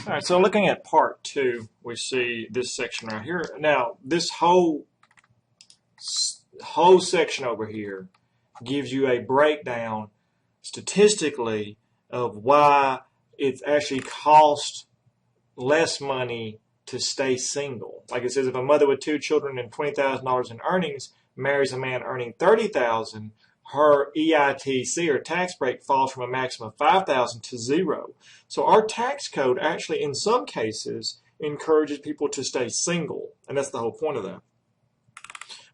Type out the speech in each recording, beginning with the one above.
All right, so looking at part two, we see this section right here. Now, this whole section over here gives you a breakdown statistically of why it actually costs less money to stay single. Like it says, if a mother with 2 children and $20,000 in earnings marries a man earning $30,000, her EITC or tax break falls from a maximum of $5,000 to 0. So our tax code actually, in some cases, encourages people to stay single, and that's the whole point of that.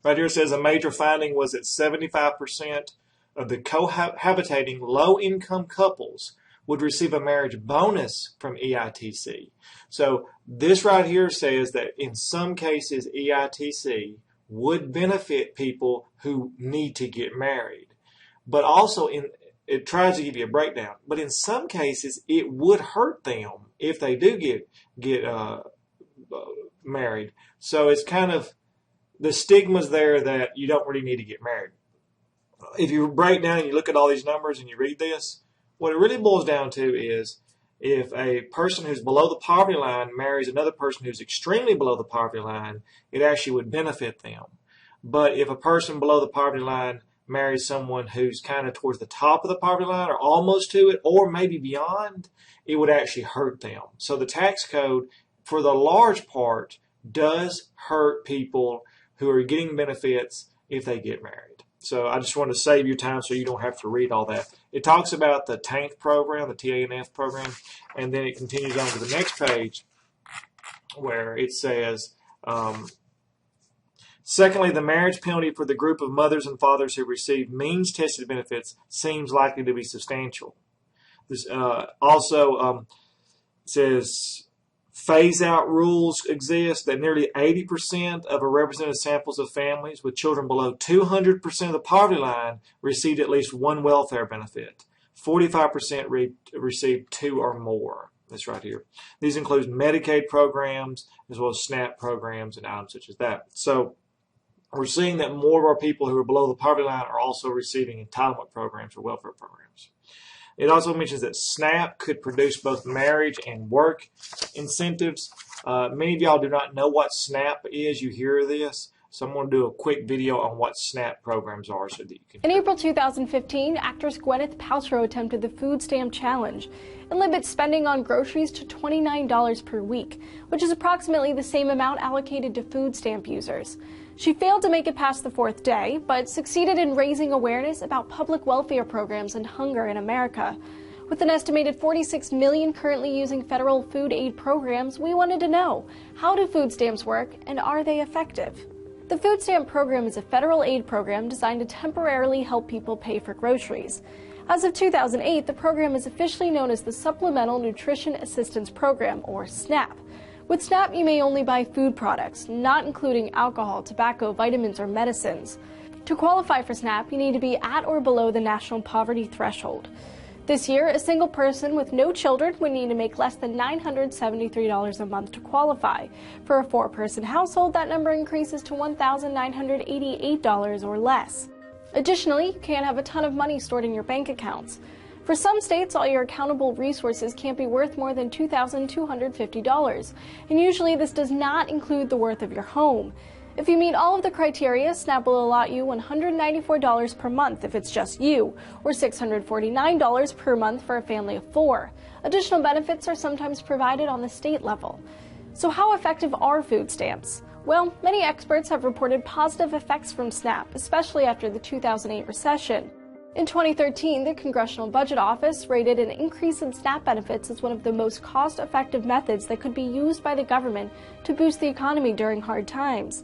Right here it says a major finding was that 75% of the cohabitating low-income couples would receive a marriage bonus from EITC. So this right here says that in some cases EITC would benefit people who need to get married. But also it tries to give you a breakdown. But in some cases it would hurt them if they do get married. So it's kind of the stigma's there that you don't really need to get married. If you break down and you look at all these numbers and you read this, what it really boils down to is if a person who's below the poverty line marries another person who's extremely below the poverty line, it actually would benefit them. But if a person below the poverty line marries someone who's kind of towards the top of the poverty line or almost to it or maybe beyond, it would actually hurt them. So the tax code, for the large part, does hurt people who are getting benefits if they get married. So I just want to save you time so you don't have to read all that. It talks about the TANF program, the TANF program, and then it continues on to the next page where it says, secondly, the marriage penalty for the group of mothers and fathers who receive means-tested benefits seems likely to be substantial. This also says phase-out rules exist that nearly 80% of a representative samples of families with children below 200% of the poverty line received at least one welfare benefit. 45% received 2 or more. That's right here. These include Medicaid programs as well as SNAP programs and items such as that. So we're seeing that more of our people who are below the poverty line are also receiving entitlement programs or welfare programs. It also mentions that SNAP could produce both marriage and work incentives. Many of y'all do not know what SNAP is. You hear this. So I'm going to do a quick video on what SNAP programs are so that you can. In April 2015, actress Gwyneth Paltrow attempted the Food Stamp Challenge and limits spending on groceries to $29 per week, which is approximately the same amount allocated to food stamp users. She failed to make it past the 4th day, but succeeded in raising awareness about public welfare programs and hunger in America. With an estimated 46 million currently using federal food aid programs, we wanted to know, how do food stamps work and are they effective? The Food Stamp Program is a federal aid program designed to temporarily help people pay for groceries. As of 2008, the program is officially known as the Supplemental Nutrition Assistance Program, or SNAP. With SNAP, you may only buy food products, not including alcohol, tobacco, vitamins, or medicines. To qualify for SNAP, you need to be at or below the national poverty threshold. This year, a single person with no children would need to make less than $973 a month to qualify. For a 4-person household, that number increases to $1,988 or less. Additionally, you can't have a ton of money stored in your bank accounts. For some states, all your accountable resources can't be worth more than $2,250, and usually this does not include the worth of your home. If you meet all of the criteria, SNAP will allot you $194 per month if it's just you, or $649 per month for a family of 4. Additional benefits are sometimes provided on the state level. So how effective are food stamps? Well, many experts have reported positive effects from SNAP, especially after the 2008 recession. In 2013, the Congressional Budget Office rated an increase in SNAP benefits as one of the most cost-effective methods that could be used by the government to boost the economy during hard times.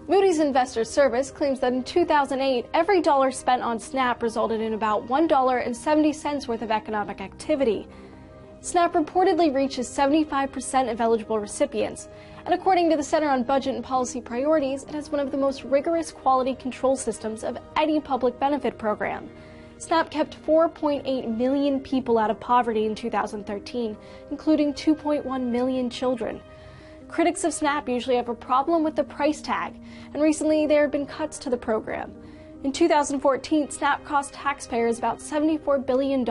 Moody's Investors Service claims that in 2008, every dollar spent on SNAP resulted in about $1.70 worth of economic activity. SNAP reportedly reaches 75% of eligible recipients, and according to the Center on Budget and Policy Priorities, it has one of the most rigorous quality control systems of any public benefit program. SNAP kept 4.8 million people out of poverty in 2013, including 2.1 million children. Critics of SNAP usually have a problem with the price tag, and recently there have been cuts to the program. In 2014, SNAP cost taxpayers about $74 billion.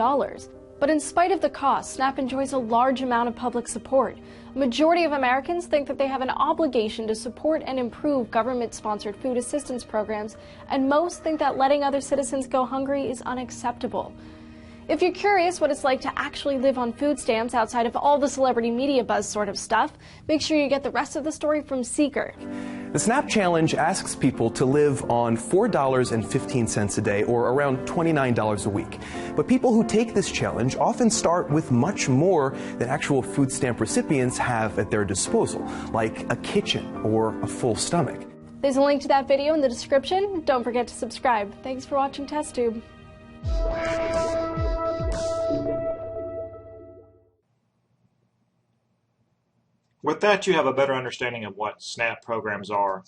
But in spite of the cost, SNAP enjoys a large amount of public support. A majority of Americans think that they have an obligation to support and improve government-sponsored food assistance programs, and most think that letting other citizens go hungry is unacceptable. If you're curious what it's like to actually live on food stamps outside of all the celebrity media buzz sort of stuff, make sure you get the rest of the story from Seeker. The SNAP Challenge asks people to live on $4.15 a day, or around $29 a week. But people who take this challenge often start with much more than actual food stamp recipients have at their disposal, like a kitchen or a full stomach. There's a link to that video in the description. Don't forget to subscribe. Thanks for watching TestTube. With that, you have a better understanding of what SNAP programs are,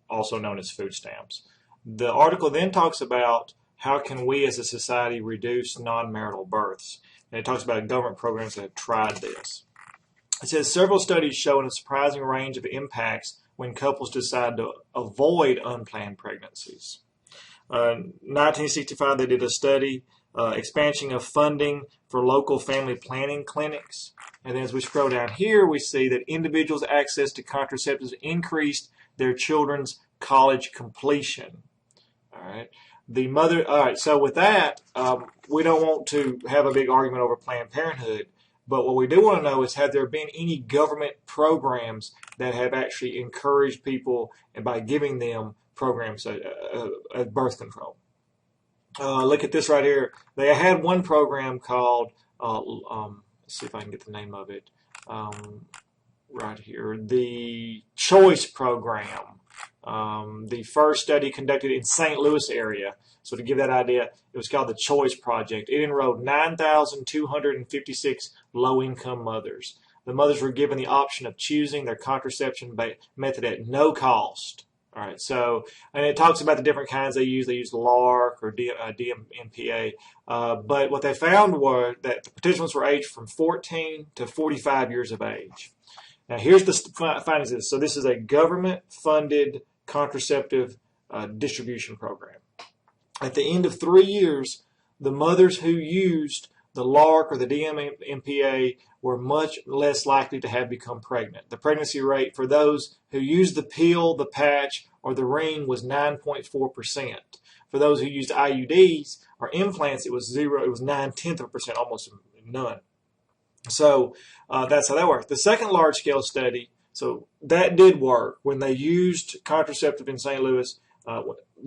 also known as food stamps. The article then talks about how can we as a society reduce non-marital births. And it talks about government programs that have tried this. It says several studies show a surprising range of impacts when couples decide to avoid unplanned pregnancies. In 1965, they did a study, expansion of funding for local family planning clinics. And as we scroll down here, we see that individuals' access to contraceptives increased their children's college completion. All right. So with that, we don't want to have a big argument over Planned Parenthood. But what we do want to know is, have there been any government programs that have actually encouraged people, and by giving them programs at birth control? Look at this right here. They had one program called, let's see if I can get the name of it, right here, the Choice Program. The first study conducted in St. Louis area. So to give that idea, it was called the Choice Project. It enrolled 9,256 low-income mothers. The mothers were given the option of choosing their contraception method at no cost. All right, so, and it talks about the different kinds they use. They use LARC or DMPA. But what they found were that the participants were aged from 14 to 45 years of age. Now, here's the findings of this. So this is a government-funded contraceptive distribution program. At the end of 3 years, the mothers who used the LARC or the DMPA were much less likely to have become pregnant. The pregnancy rate for those who used the pill, the patch, or the ring was 9.4%. For those who used IUDs or implants, it was 0.9%, almost none. So that's how that works. The second large-scale study, so that did work. When they used contraceptive in St. Louis,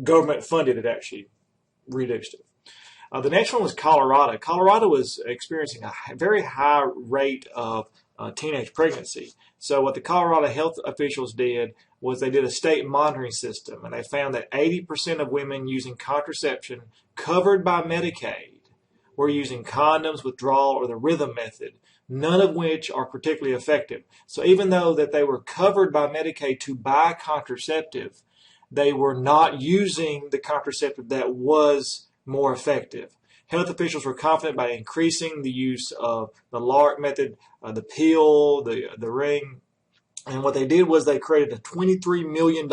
government funded it, actually reduced it. The next one was Colorado. Colorado was experiencing a very high rate of teenage pregnancy. So what the Colorado health officials did was they did a state monitoring system, and they found that 80% of women using contraception covered by Medicaid were using condoms, withdrawal, or the rhythm method, none of which are particularly effective. So even though that they were covered by Medicaid to buy contraceptive, they were not using the contraceptive that was more effective. Health officials were confident by increasing the use of the LARC method, the pill, the ring. And what they did was they created a $23 million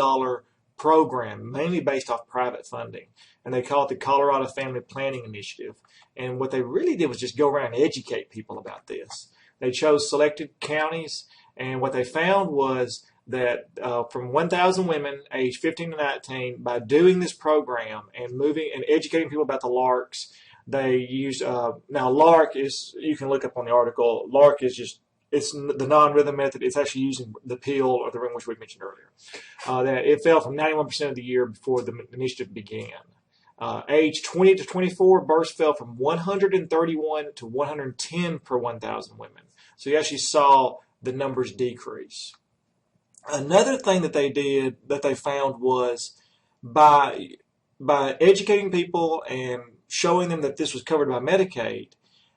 program, mainly based off private funding. And they call it the Colorado Family Planning Initiative. And what they really did was just go around and educate people about this. They chose selected counties, and what they found was that from 1,000 women aged 15 to 19, by doing this program and moving and educating people about the LARCs, they use, now LARC is, you can look up on the article, LARC is just, it's the non-rhythm method. It's actually using the pill or the ring, which we mentioned earlier. That it fell from 91% of the year before the initiative began. Age 20 to 24, births fell from 131 to 110 per 1,000 women. So you actually saw the numbers decrease. Another thing that they did, that they found, was by educating people and showing them that this was covered by Medicaid,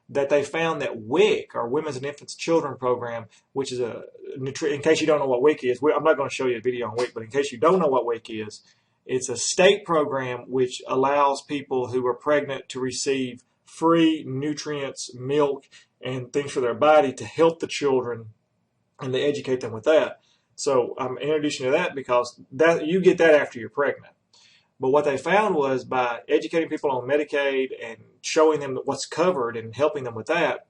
that they found that WIC, or Women's and Infants Children Program, which is in case you don't know what WIC is, I'm not going to show you a video on WIC, but in case you don't know what WIC is, it's a state program which allows people who are pregnant to receive free nutrients, milk, and things for their body to help the children, and they educate them with that. So I'm introducing you to that because that you get that after you're pregnant. But what they found was by educating people on Medicaid and showing them what's covered and helping them with that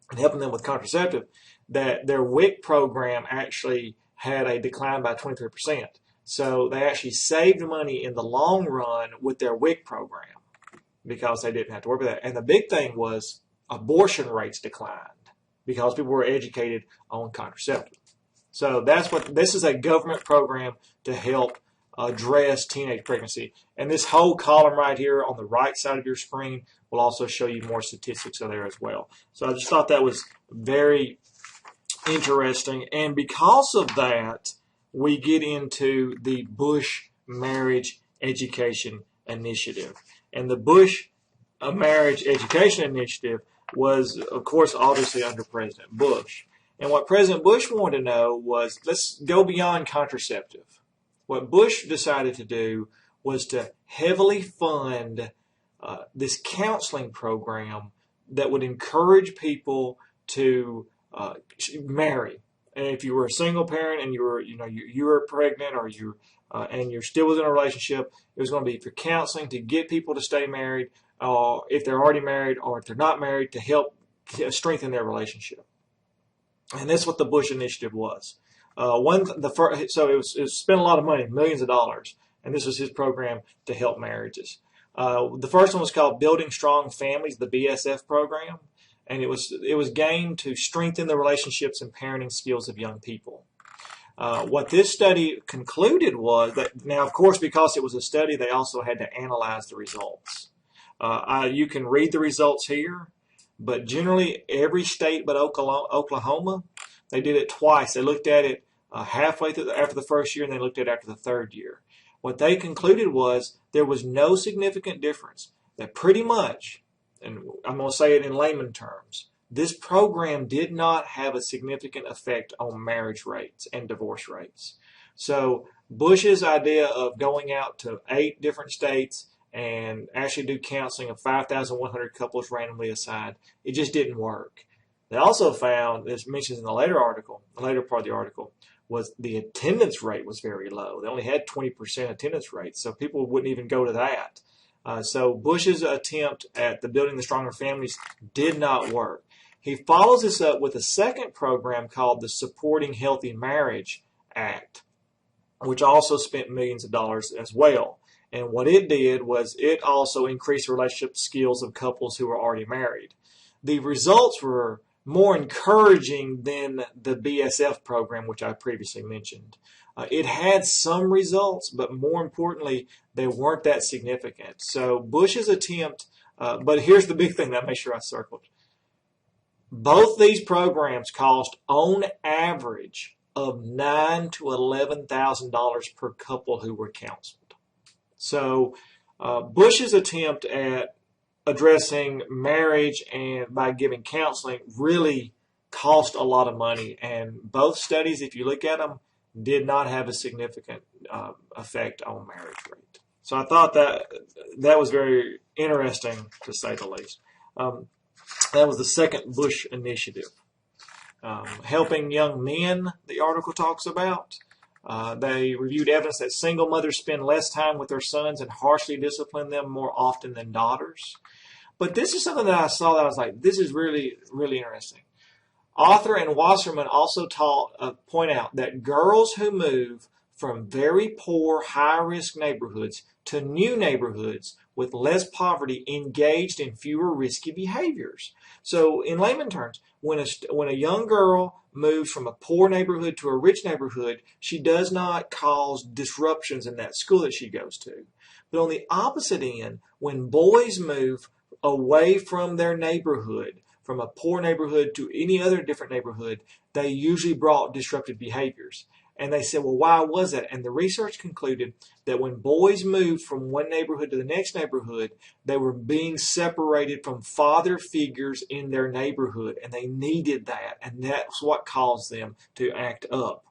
and helping them with contraceptive, that their WIC program actually had a decline by 23%. So they actually saved money in the long run with their WIC program because they didn't have to worry with that. And the big thing was abortion rates declined because people were educated on contraceptive. So this is a government program to help address teenage pregnancy. And this whole column right here on the right side of your screen will also show you more statistics of there as well. So I just thought that was very interesting. And because of that, we get into the Bush Marriage Education Initiative. And the Bush Marriage Education Initiative was, of course, obviously under President Bush. And what President Bush wanted to know was, let's go beyond contraceptive. What Bush decided to do was to heavily fund this counseling program that would encourage people to marry. And if you were a single parent and you were pregnant or and you're still within a relationship, it was going to be for counseling to get people to stay married, if they're already married or if they're not married, to help strengthen their relationship. And that's what the Bush Initiative was. So it was spent a lot of money, millions of dollars, and this was his program to help marriages. The first one was called Building Strong Families, the BSF program, and it was gained to strengthen the relationships and parenting skills of young people. What this study concluded was that, now of course because it was a study, they also had to analyze the results. You can read the results here, but generally every state but Oklahoma, they did it twice. They looked at it halfway through after the first year, and they looked at it after the third year. What they concluded was there was no significant difference. That pretty much, and I'm going to say it in layman terms, this program did not have a significant effect on marriage rates and divorce rates. So Bush's idea of going out to 8 different states and actually do counseling of 5,100 couples randomly assigned, it just didn't work. They also found, as mentioned in the later part of the article, was the attendance rate was very low. They only had 20% attendance rate, so people wouldn't even go to that. So Bush's attempt at the Building the Stronger Families did not work. He follows this up with a second program called the Supporting Healthy Marriage Act, which also spent millions of dollars as well. And what it did was it also increased the relationship skills of couples who were already married. The results were more encouraging than the BSF program, which I previously mentioned. It had some results, but more importantly, they weren't that significant. So Bush's attempt, but here's the big thing that I made sure I circled. Both these programs cost, on average, of $9,000 to $11,000 per couple who were counseled. So Bush's attempt at addressing marriage and by giving counseling really cost a lot of money, and both studies, if you look at them, did not have a significant effect on marriage rate. So I thought that was very interesting, to say the least. That was the second Bush initiative. Helping young men, the article talks about. They reviewed evidence that single mothers spend less time with their sons and harshly discipline them more often than daughters. But this is something that I saw that I was like, this is really, really interesting. Author and Wasserman also point out that girls who move from very poor, high-risk neighborhoods to new neighborhoods with less poverty engaged in fewer risky behaviors. So in layman terms, when a young girl moves from a poor neighborhood to a rich neighborhood, she does not cause disruptions in that school that she goes to. But on the opposite end, when boys move away from their neighborhood, from a poor neighborhood to any other different neighborhood, they usually brought disruptive behaviors. And they said, well, why was that? And the research concluded that when boys moved from one neighborhood to the next neighborhood, they were being separated from father figures in their neighborhood, and they needed that, and that's what caused them to act up.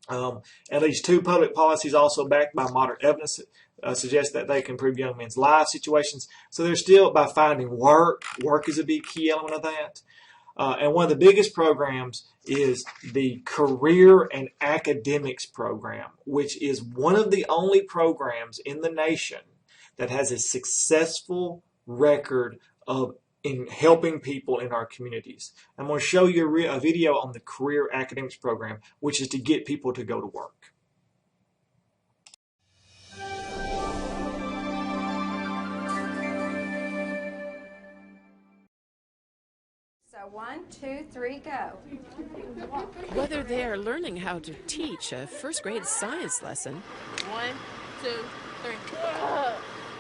At least 2 public policies also backed by modern evidence suggest that they can improve young men's life situations. So they're still, by finding work is a big key element of that. And one of the biggest programs is the Career and Academics program, which is one of the only programs in the nation that has a successful record of in helping people in our communities. I'm going to show you a video on the Career Academics program, which is to get people to go to work. So 1, 2, 3, go. Whether they are learning how to teach a first-grade science lesson 1, 2, 3.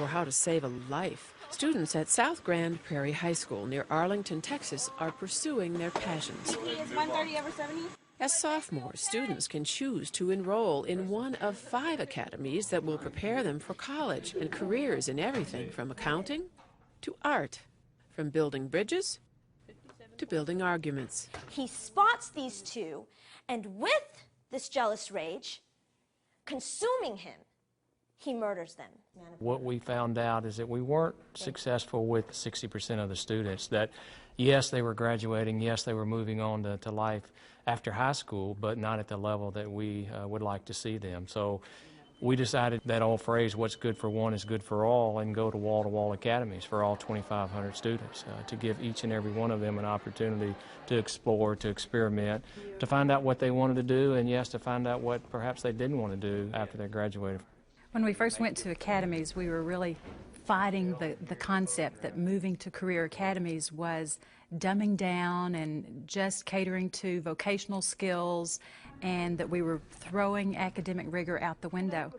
or how to save a life, students at South Grand Prairie High School near Arlington, Texas are pursuing their passions. Is 130 over 70? As sophomores, students can choose to enroll in one of 5 academies that will prepare them for college and careers in everything from accounting to art, from building bridges to building arguments. He spots these two, and with this jealous rage consuming him, he murders them. What we found out is that we weren't successful with 60% of the students, that yes, they were graduating, yes, they were moving on to life after high school, but not at the level that we would like to see them. So we decided that old phrase, what's good for one is good for all, and go to wall academies for all 2,500 students to give each and every one of them an opportunity to explore, to experiment, to find out what they wanted to do, and yes, to find out what perhaps they didn't want to do after they graduated. When we first went to academies, we were really fighting the concept that moving to career academies was dumbing down and just catering to vocational skills, and that we were throwing academic rigor out the window.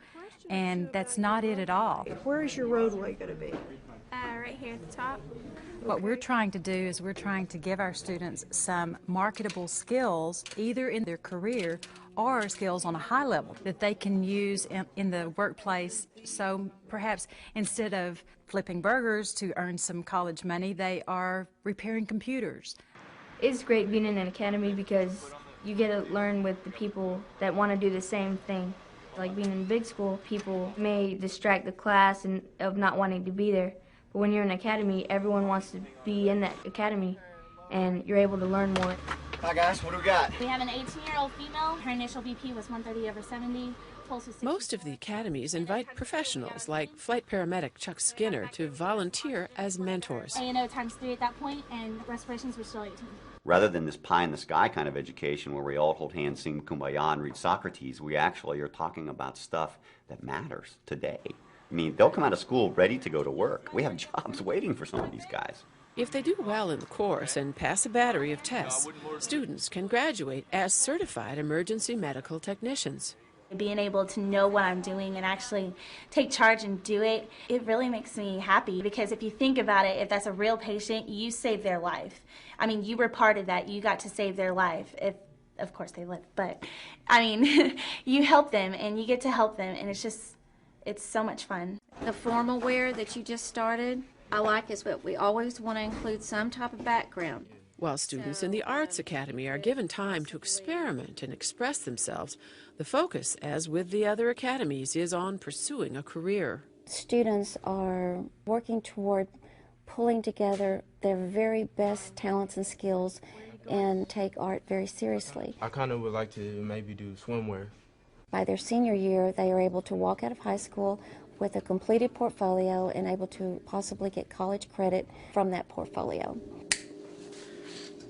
And that's not it at all. Where is your roadway going to be? Right here at the top. What we're trying to do is we're trying to give our students some marketable skills, either in their career or skills on a high level that they can use in the workplace. So perhaps instead of flipping burgers to earn some college money, they are repairing computers. It's great being in an academy because you get to learn with the people that want to do the same thing. Like being in big school, people may distract the class and of not wanting to be there. But when you're in an academy, everyone wants to be in that academy, and you're able to learn more. Hi guys, what do we got? We have an 18-year-old female. Her initial BP was 130 over 70. Most of the academies invite professionals like flight paramedic Chuck Skinner to volunteer as mentors. A&O times 3 at that point, and respirations were still 18. Rather than this pie-in-the-sky kind of education where we all hold hands, sing Kumbaya, and read Socrates, we actually are talking about stuff that matters today. I mean, they'll come out of school ready to go to work. We have jobs waiting for some of these guys. If they do well in the course and pass a battery of tests, students can graduate as certified emergency medical technicians. Being able to know what I'm doing and actually take charge and do it, it really makes me happy, because if you think about it, if that's a real patient, you saved their life. I mean, you were part of that. You got to save their life. If, of course, they live. But, I mean, you help them and you get to help them, and it's so much fun. The formal wear that you just started, I like is what we always want to include some type of background. While students in the Arts Academy are given time to experiment and express themselves, the focus, as with the other academies, is on pursuing a career. Students are working toward pulling together their very best talents and skills and take art very seriously. I kind of would like to maybe do swimwear. By their senior year, they are able to walk out of high school with a completed portfolio and able to possibly get college credit from that portfolio.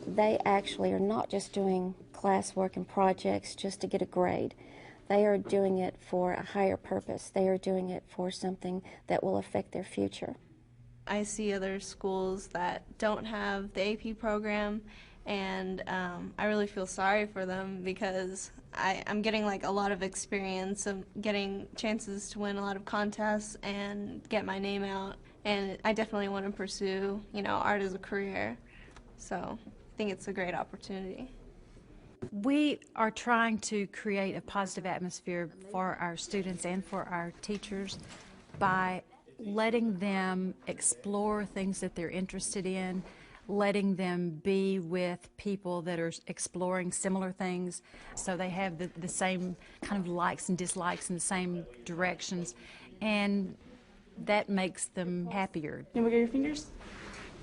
They actually are not just doing classwork and projects just to get a grade. They are doing it for a higher purpose. They are doing it for something that will affect their future. I see other schools that don't have the AP program, and I really feel sorry for them, because I'm getting like a lot of experience of getting chances to win a lot of contests and get my name out, and I definitely want to pursue, art as a career. So I think it's a great opportunity. We are trying to create a positive atmosphere for our students and for our teachers by letting them explore things that they're interested in, letting them be with people that are exploring similar things, so they have the same kind of likes and dislikes in the same directions, and that makes them happier. Can we get your fingers?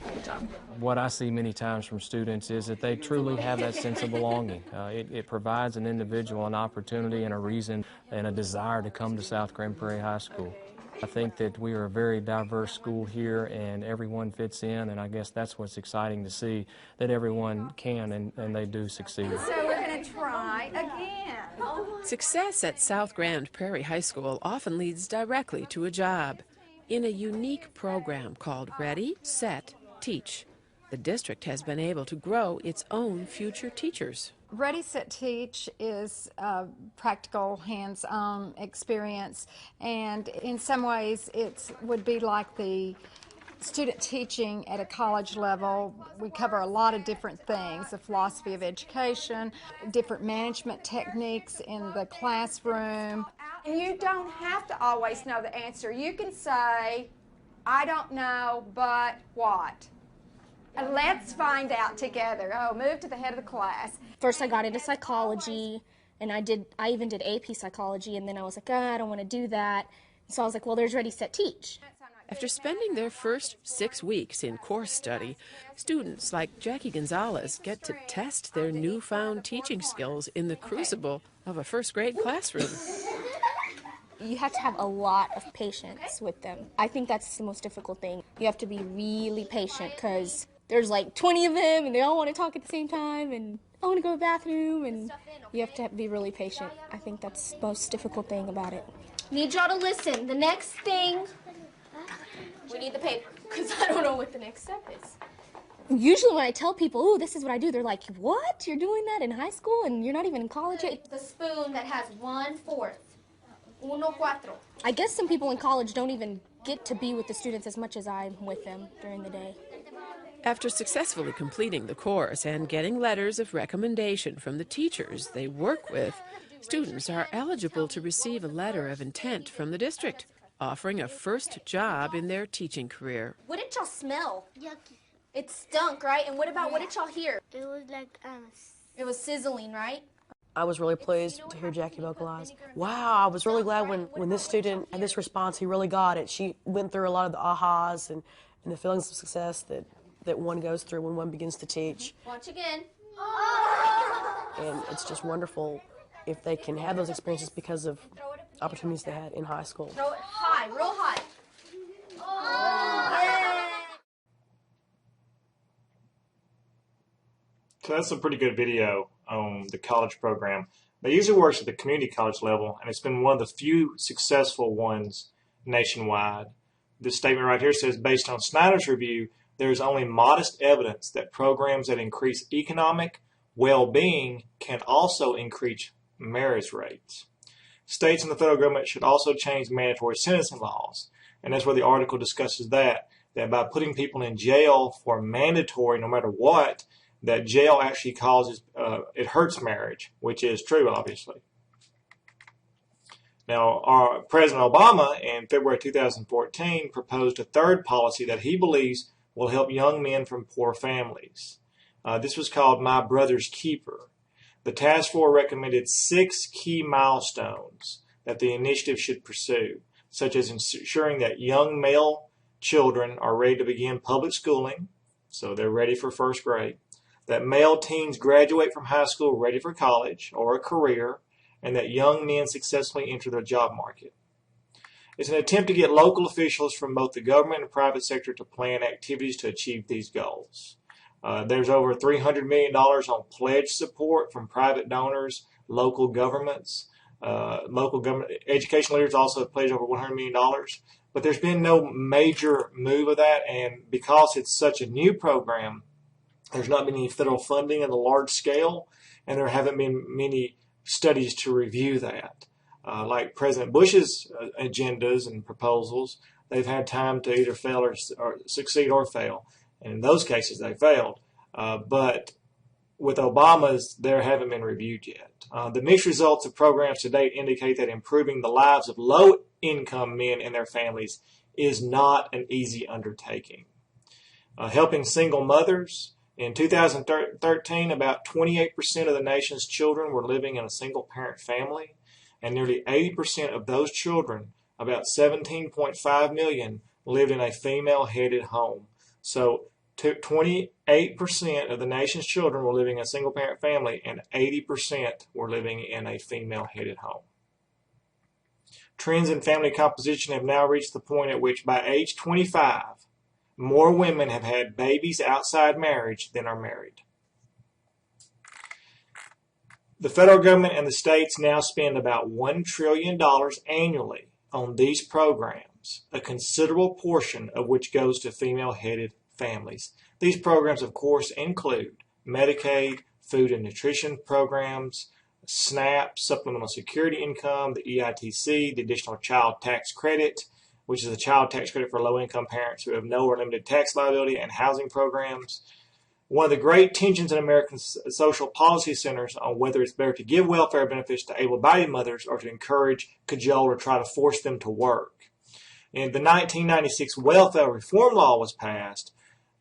Good job. What I see many times from students is that they truly have that sense of belonging. It provides an individual an opportunity and a reason and a desire to come to South Grand Prairie High School. I think that we are a very diverse school here and everyone fits in, and I guess that's what's exciting to see, that everyone can and they do succeed. So we're going to try again. Success at South Grand Prairie High School often leads directly to a job. In a unique program called Ready, Set, Teach, the district has been able to grow its own future teachers. Ready, Set, Teach is a practical, hands-on experience, and in some ways it would be like the student teaching at a college level. We cover a lot of different things, the philosophy of education, different management techniques in the classroom. You don't have to always know the answer. You can say, I don't know, but what? And let's find out together. Oh, move to the head of the class. First I got into psychology, and I even did AP psychology, and then I was like, I don't want to do that. So I was like, well, there's Ready, Set, Teach. After spending their first 6 weeks in course study, students like Jackie Gonzalez get to test their newfound teaching skills in the crucible of a first-grade classroom. You have to have a lot of patience with them. I think that's the most difficult thing. You have to be really patient because there's like 20 of them and they all want to talk at the same time and I want to go to the bathroom, and you have to be really patient. I think that's the most difficult thing about it. Need y'all to listen. The next thing, we need the paper because I don't know what the next step is. Usually when I tell people, oh, this is what I do, they're like, what? You're doing that in high school and you're not even in college yet? The spoon that has 1/4. 1/4. I guess some people in college don't even get to be with the students as much as I'm with them during the day. After successfully completing the course and getting letters of recommendation from the teachers they work with, students are eligible to receive a letter of intent from the district, offering a first job in their teaching career. What did y'all smell? Yucky. It stunk, right? And what about, what did y'all hear? It was like It was sizzling, right? I was really pleased to hear Jackie vocalize. Wow, I was really glad when this student had this response, he really got it. She went through a lot of the ahas and the feelings of success that one goes through when one begins to teach. Watch again. And it's just wonderful if they can have those experiences because of opportunities they had in high school. Throw it high, real high. So that's a pretty good video on the college program. They usually works at the community college level, and it's been one of the few successful ones nationwide. This statement right here says, based on Snyder's review, there is only modest evidence that programs that increase economic well-being can also increase marriage rates. States and the federal government should also change mandatory sentencing laws, and that's where the article discusses that by putting people in jail for mandatory, no matter what, that jail actually causes, it hurts marriage, which is true, obviously. Now, our President Obama in February 2014 proposed a third policy that he believes will help young men from poor families. This was called My Brother's Keeper. The task force recommended 6 key milestones that the initiative should pursue, such as ensuring that young male children are ready to begin public schooling, so they're ready for first grade, that male teens graduate from high school ready for college or a career, and that young men successfully enter the job market. It's an attempt to get local officials from both the government and private sector to plan activities to achieve these goals. There's over $300 million on pledge support from private donors, local governments. Local government education leaders also pledged over $100 million. But there's been no major move of that, and because it's such a new program, there's not been any federal funding in the large scale, and there haven't been many studies to review that. Like President Bush's agendas and proposals, they've had time to either fail or succeed or fail. And in those cases, they failed. But with Obama's, there haven't been reviewed yet. The mixed results of programs to date indicate that improving the lives of low-income men and their families is not an easy undertaking. Helping single mothers. In 2013, about 28% of the nation's children were living in a single-parent family, and nearly 80% of those children, about 17.5 million, lived in a female-headed home. So 28% of the nation's children were living in a single-parent family, and 80% were living in a female-headed home. Trends in family composition have now reached the point at which by age 25, more women have had babies outside marriage than are married. The federal government and the states now spend about $1 trillion annually on these programs, a considerable portion of which goes to female-headed families. These programs, of course, include Medicaid, food and nutrition programs, SNAP, supplemental security income, the EITC, the additional child tax credit, which is a child tax credit for low-income parents who have no or limited tax liability, and housing programs. One of the great tensions in American social policy centers on whether it's better to give welfare benefits to able-bodied mothers or to encourage, cajole, or try to force them to work. And the 1996 welfare reform law was passed,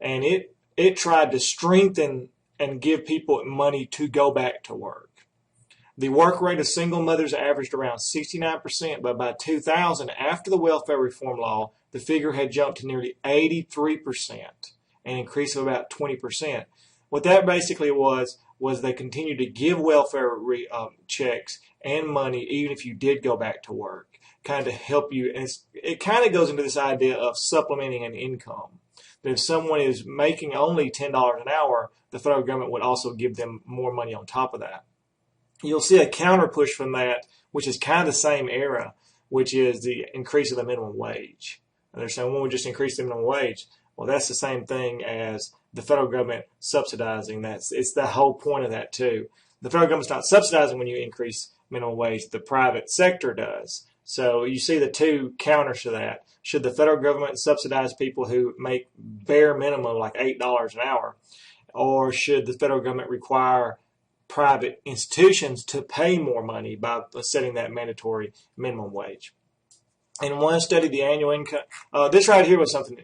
and it tried to strengthen and give people money to go back to work. The work rate of single mothers averaged around 69%, but by 2000, after the welfare reform law, the figure had jumped to nearly 83%, an increase of about 20%. What that basically was they continued to give welfare checks and money even if you did go back to work, kind of help you. And it kind of goes into this idea of supplementing an income. That if someone is making only $10 an hour, the federal government would also give them more money on top of that. You'll see a counter push from that, which is kind of the same era, which is the increase of the minimum wage. And they're saying, well, we just increase the minimum wage. Well, that's the same thing as the federal government subsidizing that. It's the whole point of that, too. The federal government's not subsidizing when you increase minimum wage. The private sector does. So you see the two counters to that. Should the federal government subsidize people who make bare minimum, like $8 an hour? Or should the federal government require private institutions to pay more money by setting that mandatory minimum wage? In one study, the annual income, this right here was something,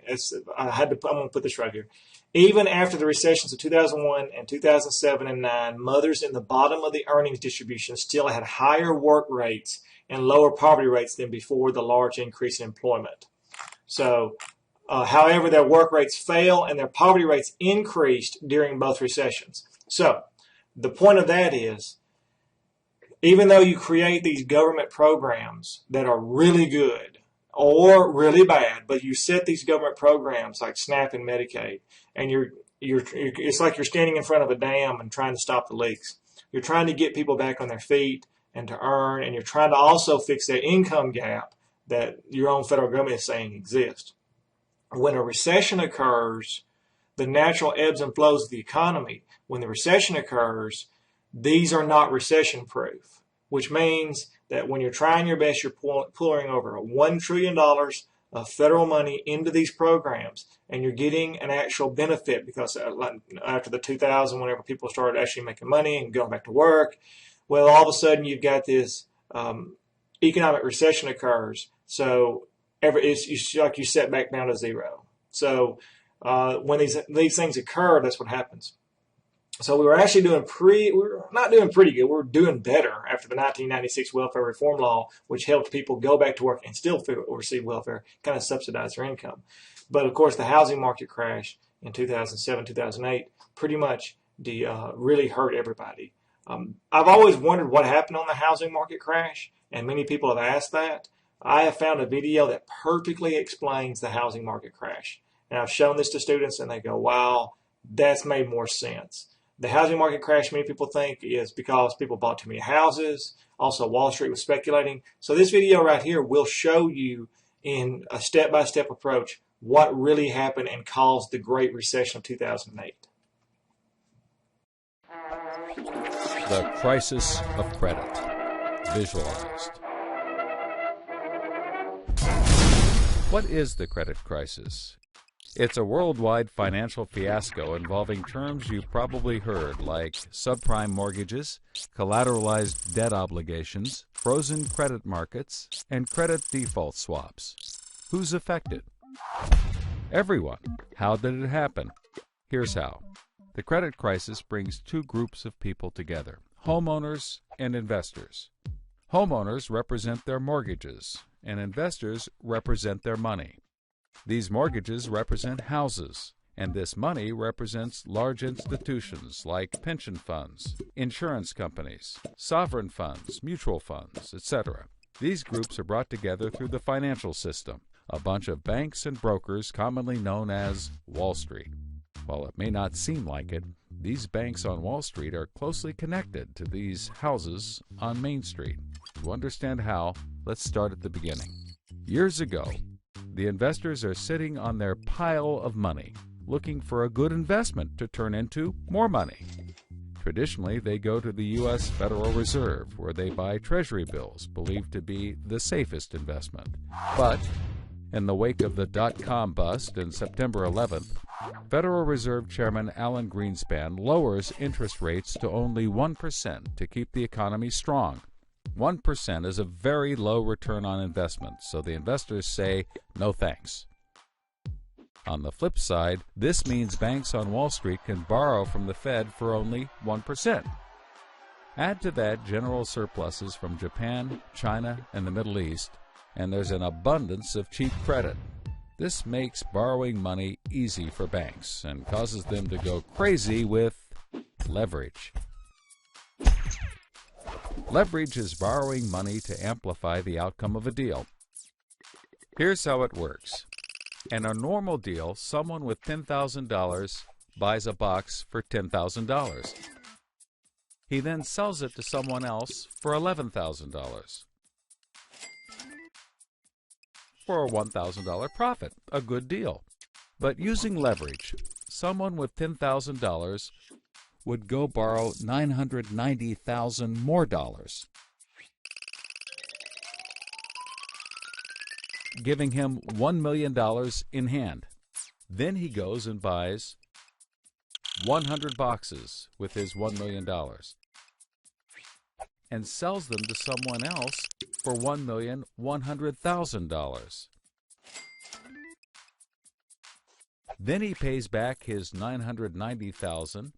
I'm going to put this right here. Even after the recessions of 2001 and 2007 and 9, mothers in the bottom of the earnings distribution still had higher work rates and lower poverty rates than before the large increase in employment. So, however, their work rates fell and their poverty rates increased during both recessions. So, the point of that is, even though you create these government programs that are really good or really bad, but you set these government programs like SNAP and Medicaid, and it's like you're standing in front of a dam and trying to stop the leaks. You're trying to get people back on their feet and to earn, and you're trying to also fix that income gap that your own federal government is saying exists. When a recession occurs, the natural ebbs and flows of the economy, when the recession occurs, these are not recession proof, which means that when you're trying your best, you're pouring over $1 trillion of federal money into these programs, and you're getting an actual benefit because after the 2000, whenever people started actually making money and going back to work, well, all of a sudden you've got this economic recession occurs. So it's like you set back down to zero. So when these things occur, that's what happens. So we were actually we were not doing pretty good. We were doing better after the 1996 welfare reform law, which helped people go back to work and still receive welfare, kind of subsidize their income. But of course, the housing market crash in 2007, 2008 pretty much really hurt everybody. I've always wondered what happened on the housing market crash, and many people have asked that. I have found a video that perfectly explains the housing market crash. And I've shown this to students, and they go, wow, that's made more sense. The housing market crash, many people think, is because people bought too many houses. Also, Wall Street was speculating. So this video right here will show you in a step-by-step approach what really happened and caused the Great Recession of 2008. The crisis of credit, visualized. What is the credit crisis? It's a worldwide financial fiasco involving terms you've probably heard, like subprime mortgages, collateralized debt obligations, frozen credit markets, and credit default swaps. Who's affected? Everyone. How did it happen? Here's how. The credit crisis brings two groups of people together, homeowners and investors. Homeowners represent their mortgages, and investors represent their money. These mortgages represent houses, And this money represents large institutions like pension funds, insurance companies, sovereign funds, mutual funds, etc. These groups are brought together through the financial system, a bunch of banks and brokers commonly known as Wall Street. While it may not seem like it, these banks on Wall Street are closely connected to these houses on Main Street. To understand how, let's start at the beginning. Years ago, the investors are sitting on their pile of money, looking for a good investment to turn into more money. Traditionally, they go to the U.S. Federal Reserve, where they buy Treasury bills, believed to be the safest investment. But in the wake of the dot-com bust in September 11th, Federal Reserve Chairman Alan Greenspan lowers interest rates to only 1% to keep the economy strong. 1% is a very low return on investment, so the investors say, no thanks. On the flip side, this means banks on Wall Street can borrow from the Fed for only 1%. Add to that general surpluses from Japan, China, and the Middle East, and there's an abundance of cheap credit. This makes borrowing money easy for banks and causes them to go crazy with leverage. Leverage is borrowing money to amplify the outcome of a deal. Here's how it works. In a normal deal, someone with $10,000 buys a box for $10,000. He then sells it to someone else for $11,000. For a $1,000 profit, a good deal. But using leverage, someone with $10,000 would go borrow $990,000 more dollars, giving him $1 million in hand. Then he goes and buys 100 boxes with his $1 million and sells them to someone else for $1,100,000. Then he pays back his $990,000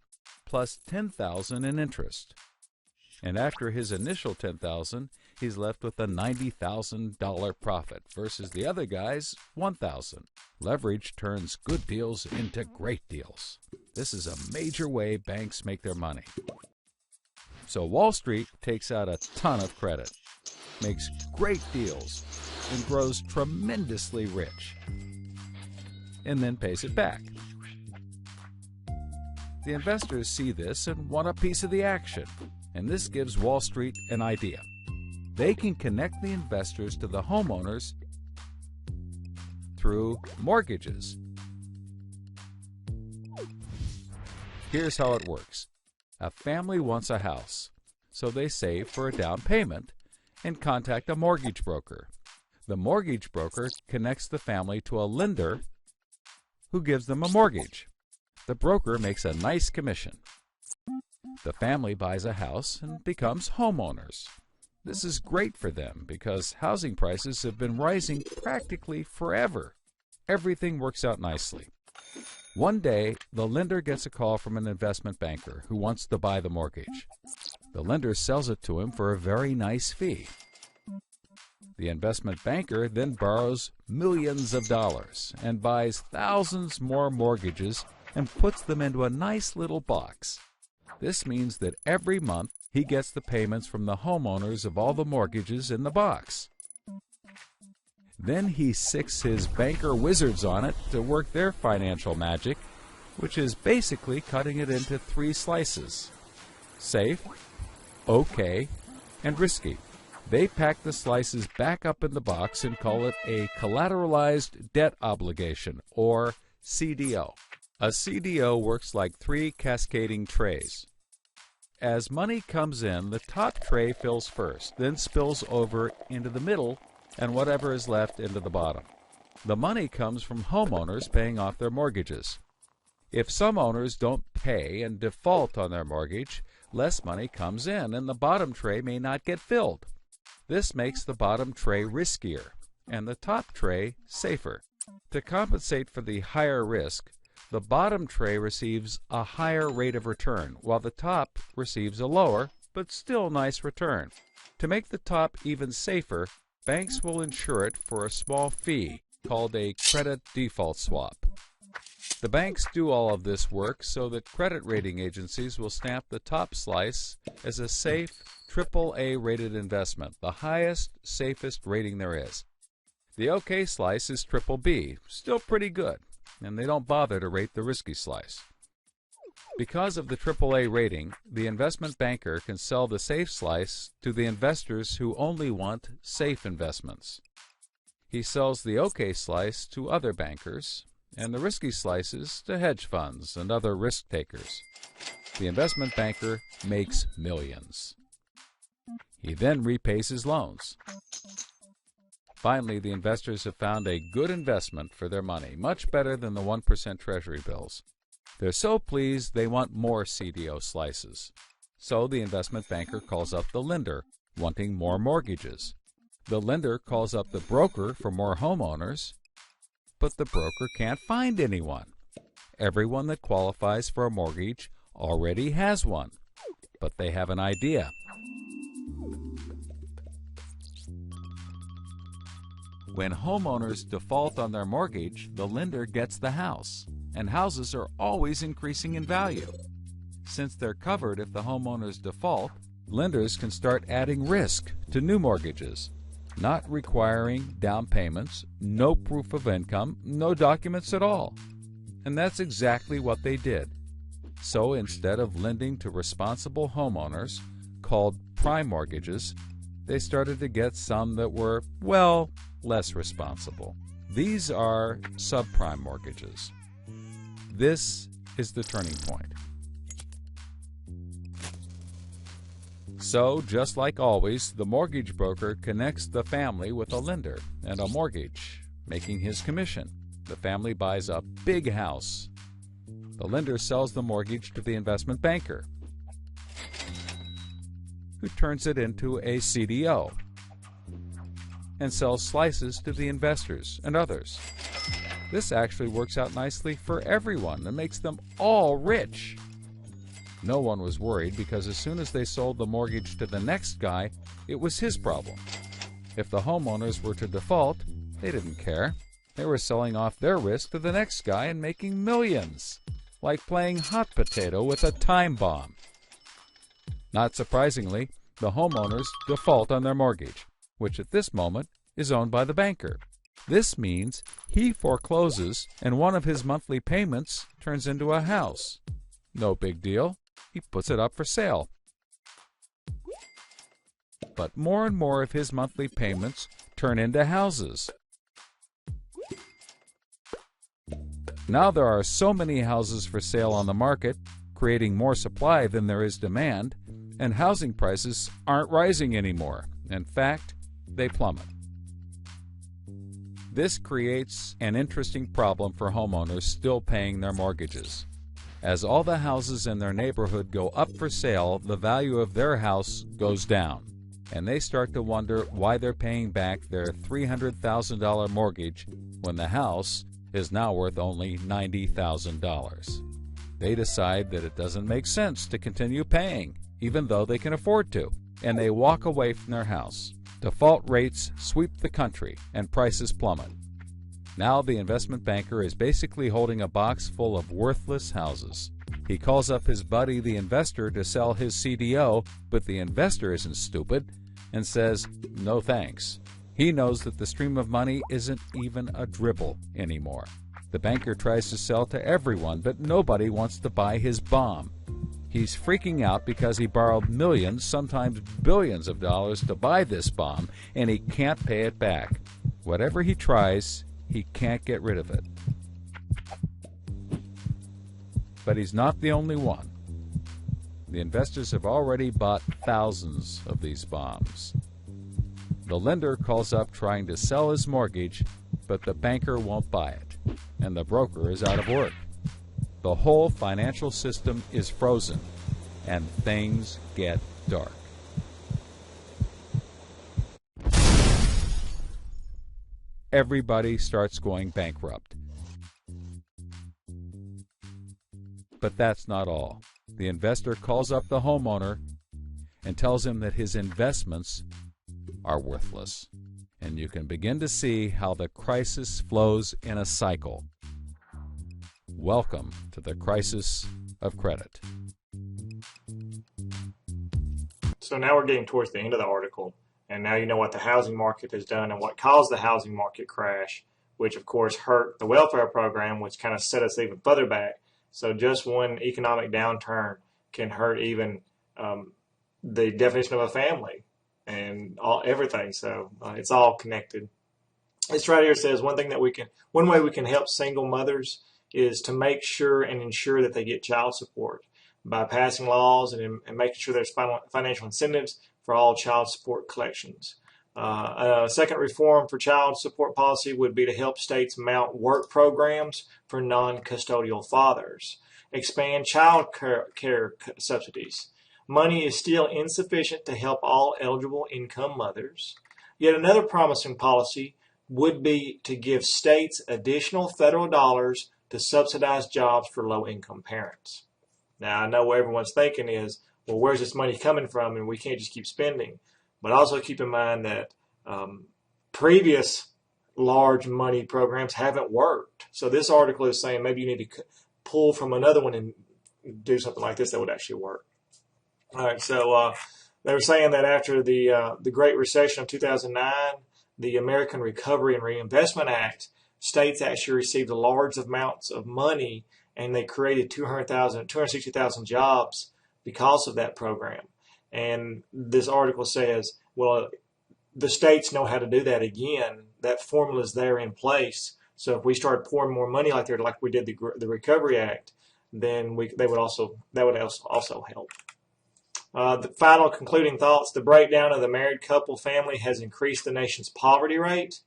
plus $10,000 in interest. And after his initial $10,000, he's left with a $90,000 profit versus the other guy's $1,000. Leverage turns good deals into great deals. This is a major way banks make their money. So Wall Street takes out a ton of credit, makes great deals, and grows tremendously rich, and then pays it back. The investors see this and want a piece of the action, and this gives Wall Street an idea. They can connect the investors to the homeowners through mortgages. Here's how it works. A family wants a house, so they save for a down payment and contact a mortgage broker. The mortgage broker connects the family to a lender who gives them a mortgage. The broker makes a nice commission. The family buys a house and becomes homeowners. This is great for them because housing prices have been rising practically forever. Everything works out nicely. One day, the lender gets a call from an investment banker who wants to buy the mortgage. The lender sells it to him for a very nice fee. The investment banker then borrows millions of dollars and buys thousands more mortgages and puts them into a nice little box. This means that every month he gets the payments from the homeowners of all the mortgages in the box. Then he sicks his banker wizards on it to work their financial magic, which is basically cutting it into 3 slices: safe, okay, and risky. They pack the slices back up in the box and call it a collateralized debt obligation, or CDO. A CDO works like 3 cascading trays. As money comes in, the top tray fills first, then spills over into the middle, and whatever is left into the bottom. The money comes from homeowners paying off their mortgages. If some owners don't pay and default on their mortgage, less money comes in, and the bottom tray may not get filled. This makes the bottom tray riskier, and the top tray safer. To compensate for the higher risk, the bottom tray receives a higher rate of return, while the top receives a lower, but still nice return. To make the top even safer, banks will insure it for a small fee called a credit default swap. The banks do all of this work so that credit rating agencies will stamp the top slice as a safe, AAA rated investment, the highest, safest rating there is. The OK slice is BBB, still pretty good, and they don't bother to rate the risky slice. Because of the AAA rating, the investment banker can sell the safe slice to the investors who only want safe investments. He sells the OK slice to other bankers, and the risky slices to hedge funds and other risk takers. The investment banker makes millions. He then repays his loans. Finally, the investors have found a good investment for their money, much better than the 1% Treasury bills. They're so pleased they want more CDO slices. So the investment banker calls up the lender, wanting more mortgages. The lender calls up the broker for more homeowners, but the broker can't find anyone. Everyone that qualifies for a mortgage already has one, but they have an idea. When homeowners default on their mortgage, the lender gets the house, and houses are always increasing in value. Since they're covered if the homeowners default, lenders can start adding risk to new mortgages, not requiring down payments, no proof of income, no documents at all. And that's exactly what they did. So instead of lending to responsible homeowners, called prime mortgages, they started to get some that were, well, less responsible. These are subprime mortgages. This is the turning point. So, just like always, the mortgage broker connects the family with a lender and a mortgage, making his commission. The family buys a big house. The lender sells the mortgage to the investment banker, who turns it into a CDO and sells slices to the investors and others. This actually works out nicely for everyone and makes them all rich. No one was worried because as soon as they sold the mortgage to the next guy, it was his problem. If the homeowners were to default, they didn't care. They were selling off their risk to the next guy and making millions, like playing hot potato with a time bomb. Not surprisingly, the homeowners default on their mortgage, which at this moment is owned by the banker. This means he forecloses and one of his monthly payments turns into a house. No big deal. He puts it up for sale. But more and more of his monthly payments turn into houses. Now there are so many houses for sale on the market, creating more supply than there is demand, and housing prices aren't rising anymore. In fact, they plummet. This creates an interesting problem for homeowners still paying their mortgages. As all the houses in their neighborhood go up for sale, the value of their house goes down, and they start to wonder why they're paying back their $300,000 mortgage when the house is now worth only $90,000. They decide that it doesn't make sense to continue paying, even though they can afford to, and they walk away from their house. Default rates sweep the country, and prices plummet. Now the investment banker is basically holding a box full of worthless houses. He calls up his buddy, the investor, to sell his CDO, but the investor isn't stupid and says, no thanks. He knows that the stream of money isn't even a dribble anymore. The banker tries to sell to everyone, but nobody wants to buy his bomb. He's freaking out because he borrowed millions, sometimes billions of dollars to buy this bomb, and he can't pay it back. Whatever he tries, he can't get rid of it. But he's not the only one. The investors have already bought thousands of these bombs. The lender calls up trying to sell his mortgage, but the banker won't buy it, and the broker is out of work. The whole financial system is frozen, and things get dark. Everybody starts going bankrupt. But that's not all. The investor calls up the homeowner and tells him that his investments are worthless. And you can begin to see how the crisis flows in a cycle. Welcome to the crisis of credit. So now we're getting towards the end of the article, and now you know what the housing market has done and what caused the housing market crash, which of course hurt the welfare program, which kind of set us even further back. So just one economic downturn can hurt even the definition of a family and everything. So it's all connected. This right here says one way we can help single mothers is to make sure and ensure that they get child support by passing laws and making sure there's financial incentives for all child support collections. A second reform for child support policy would be to help states mount work programs for non-custodial fathers, expand child care subsidies. Money is still insufficient to help all eligible income mothers. Yet another promising policy would be to give states additional federal dollars to subsidize jobs for low-income parents. Now, I know what everyone's thinking is, well, where's this money coming from? And we can't just keep spending. But also keep in mind that previous large money programs haven't worked. So this article is saying maybe you need to pull from another one and do something like this that would actually work. All right, so they were saying that after the Great Recession of 2009, the American Recovery and Reinvestment Act, states actually received large amounts of money, and they created 260,000 jobs because of that program. And this article says, well, the states know how to do that again. That formula is there in place. So if we start pouring more money like we did the Recovery Act, then that would also help. The final concluding thoughts: the breakdown of the married couple family has increased the nation's poverty rate,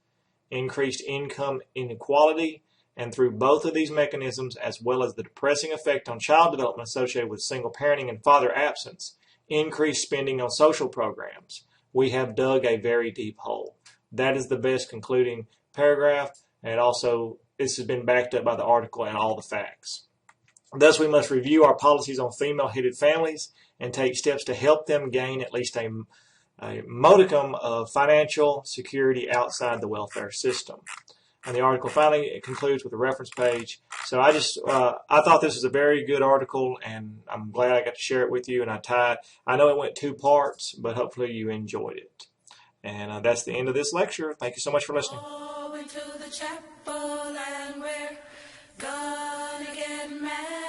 increased income inequality, and through both of these mechanisms, as well as the depressing effect on child development associated with single parenting and father absence, increased spending on social programs, we have dug a very deep hole. That is the best concluding paragraph, and also this has been backed up by the article and all the facts. Thus, we must review our policies on female-headed families and take steps to help them gain at least a modicum of financial security outside the welfare system. And the article finally concludes with a reference page. So I thought this was a very good article, and I'm glad I got to share it with you. And I know it went 2 parts, but hopefully you enjoyed it. And that's the end of this lecture. Thank you so much for listening. Going to the chapel and we're gonna get married.